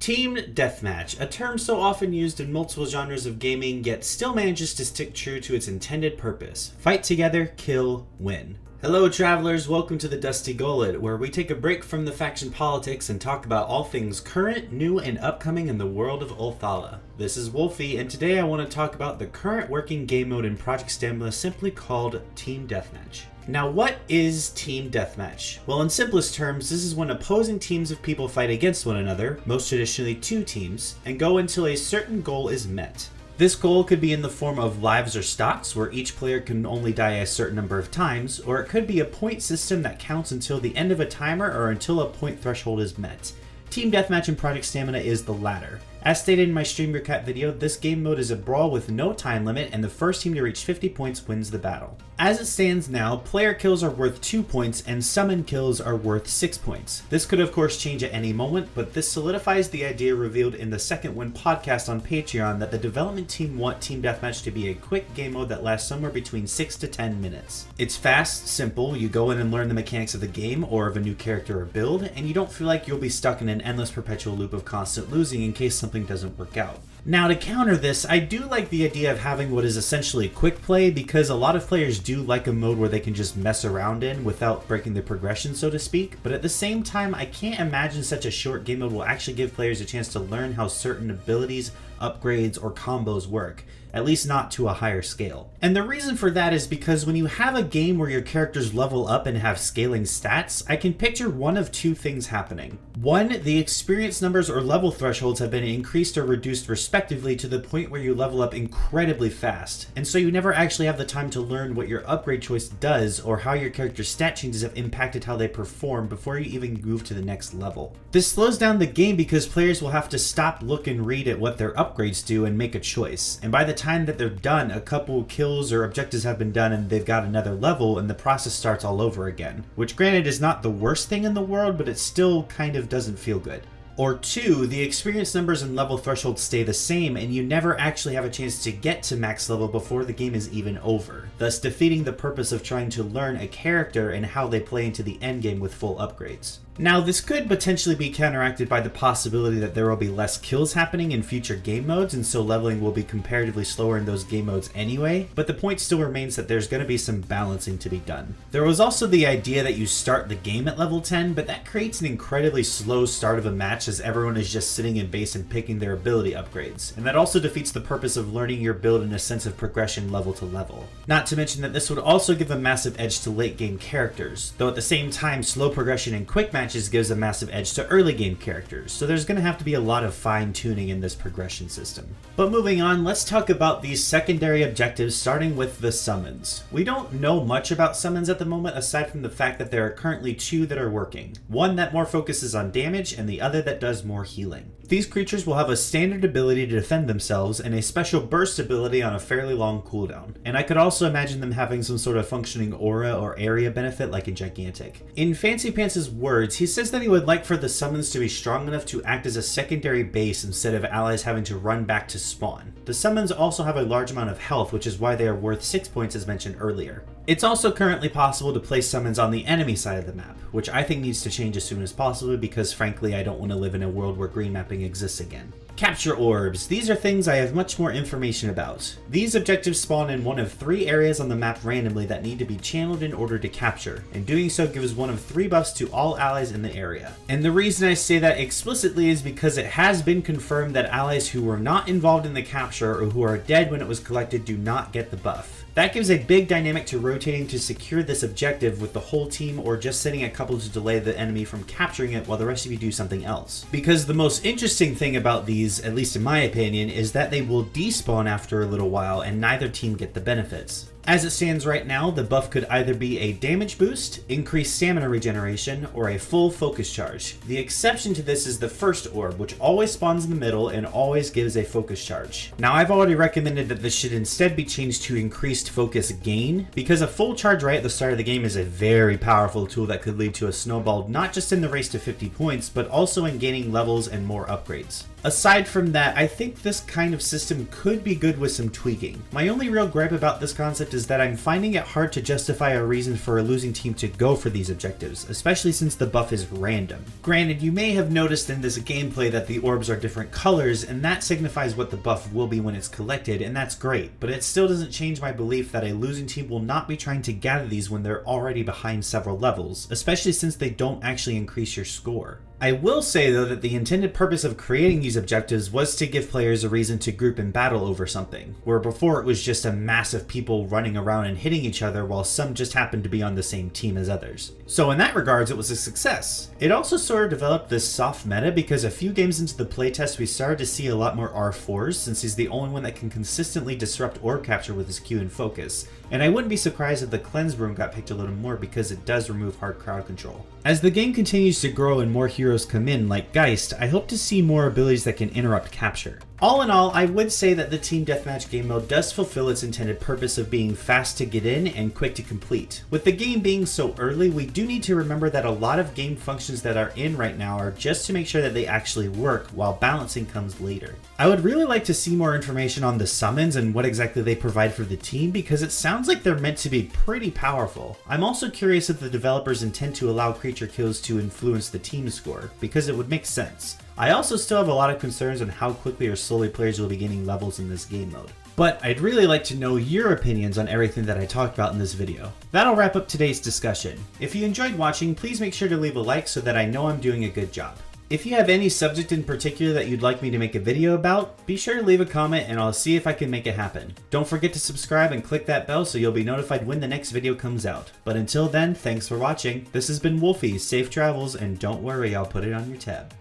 Team Deathmatch, a term so often used in multiple genres of gaming, yet still manages to stick true to its intended purpose. Fight together, kill, win. Hello travelers, welcome to the Dusty Gullet, where we take a break from the faction politics and talk about all things current, new, and upcoming in the world of Ulthala. This is Wolfie, and today I want to talk about the current working game mode in Project Stamina, simply called Team Deathmatch. Now, what is Team Deathmatch? Well, in simplest terms, this is when opposing teams of people fight against one another, most traditionally two teams, and go until a certain goal is met. This goal could be in the form of lives or stocks, where each player can only die a certain number of times, or it could be a point system that counts until the end of a timer or until a point threshold is met. Team Deathmatch in Project Stamina is the latter. As stated in my stream recap video, this game mode is a brawl with no time limit, and the first team to reach 50 points wins the battle. As it stands now, player kills are worth 2 points and summon kills are worth 6 points. This could of course change at any moment, but this solidifies the idea revealed in the Second Win podcast on Patreon that the development team want Team Deathmatch to be a quick game mode that lasts somewhere between 6 to 10 minutes. It's fast, simple, you go in and learn the mechanics of the game or of a new character or build, and you don't feel like you'll be stuck in an endless perpetual loop of constant losing in case something doesn't work out. Now, to counter this, I do like the idea of having what is essentially quick play, because a lot of players do like a mode where they can just mess around in without breaking the progression, so to speak, but at the same time, I can't imagine such a short game mode will actually give players a chance to learn how certain abilities, upgrades, or combos work, at least not to a higher scale. And the reason for that is because when you have a game where your characters level up and have scaling stats, I can picture one of two things happening. One, the experience numbers or level thresholds have been increased or reduced respectively to the point where you level up incredibly fast, and so you never actually have the time to learn what your upgrade choice does or how your character's stat changes have impacted how they perform before you even move to the next level. This slows down the game because players will have to stop, look, and read at what their upgrades do and make a choice, and by the time that they're done, a couple kills or objectives have been done and they've got another level, and the process starts all over again, which granted is not the worst thing in the world, but it still kind of doesn't feel good. Or two, the experience numbers and level thresholds stay the same and you never actually have a chance to get to max level before the game is even over, thus defeating the purpose of trying to learn a character and how they play into the endgame with full upgrades. Now, this could potentially be counteracted by the possibility that there will be less kills happening in future game modes, and so leveling will be comparatively slower in those game modes anyway, but the point still remains that there's going to be some balancing to be done. There was also the idea that you start the game at level 10, but that creates an incredibly slow start of a match as everyone is just sitting in base and picking their ability upgrades, and that also defeats the purpose of learning your build in a sense of progression level to level. Not to mention that this would also give a massive edge to late game characters, though at the same time slow progression and quick matches gives a massive edge to early game characters, so there's going to have to be a lot of fine tuning in this progression system. But moving on, let's talk about these secondary objectives, starting with the summons. We don't know much about summons at the moment aside from the fact that there are currently two that are working. One that more focuses on damage and the other that does more healing. These creatures will have a standard ability to defend themselves and a special burst ability on a fairly long cooldown. And I could also imagine them having some sort of functioning aura or area benefit like a gigantic. In Fancy Pants' words, he says that he would like for the summons to be strong enough to act as a secondary base instead of allies having to run back to spawn. The summons also have a large amount of health, which is why they are worth 6 points as mentioned earlier. It's also currently possible to place summons on the enemy side of the map, which I think needs to change as soon as possible because frankly I don't want to live in a world where green mapping exists again. Capture Orbs. These are things I have much more information about. These objectives spawn in one of 3 areas on the map randomly that need to be channeled in order to capture, and doing so gives one of 3 buffs to all allies in the area. And the reason I say that explicitly is because it has been confirmed that allies who were not involved in the capture or who are dead when it was collected do not get the buff. That gives a big dynamic to rotating to secure this objective with the whole team or just sending a couple to delay the enemy from capturing it while the rest of you do something else. Because the most interesting thing about these, at least in my opinion, is that they will despawn after a little while and neither team get the benefits. As it stands right now, the buff could either be a damage boost, increased stamina regeneration, or a full focus charge. The exception to this is the first orb, which always spawns in the middle and always gives a focus charge. Now, I've already recommended that this should instead be changed to increased focus gain, because a full charge right at the start of the game is a very powerful tool that could lead to a snowball not just in the race to 50 points, but also in gaining levels and more upgrades. Aside from that, I think this kind of system could be good with some tweaking. My only real gripe about this concept script is that I'm finding it hard to justify a reason for a losing team to go for these objectives, especially since the buff is random. Granted, you may have noticed in this gameplay that the orbs are different colors, and that signifies what the buff will be when it's collected, and that's great, but it still doesn't change my belief that a losing team will not be trying to gather these when they're already behind several levels, especially since they don't actually increase your score. I will say though that the intended purpose of creating these objectives was to give players a reason to group in battle over something, where before it was just a mass of people running around and hitting each other while some just happened to be on the same team as others. So in that regards it was a success. It also sort of developed this soft meta because a few games into the playtest we started to see a lot more R4s since he's the only one that can consistently disrupt orb capture with his Q and focus, and I wouldn't be surprised if the cleanse broom got picked a little more because it does remove hard crowd control. As the game continues to grow and more heroes come in, like Geist, I hope to see more abilities that can interrupt capture. All in all, I would say that the Team Deathmatch game mode does fulfill its intended purpose of being fast to get in and quick to complete. With the game being so early, we do need to remember that a lot of game functions that are in right now are just to make sure that they actually work, while balancing comes later. I would really like to see more information on the summons and what exactly they provide for the team, because it sounds like they're meant to be pretty powerful. I'm also curious if the developers intend to allow creature kills to influence the team score, because it would make sense. I also still have a lot of concerns on how quickly or slowly players will be gaining levels in this game mode. But I'd really like to know your opinions on everything that I talked about in this video. That'll wrap up today's discussion. If you enjoyed watching, please make sure to leave a like so that I know I'm doing a good job. If you have any subject in particular that you'd like me to make a video about, be sure to leave a comment and I'll see if I can make it happen. Don't forget to subscribe and click that bell so you'll be notified when the next video comes out. But until then, thanks for watching. This has been Wolfie, safe travels, and don't worry, I'll put it on your tab.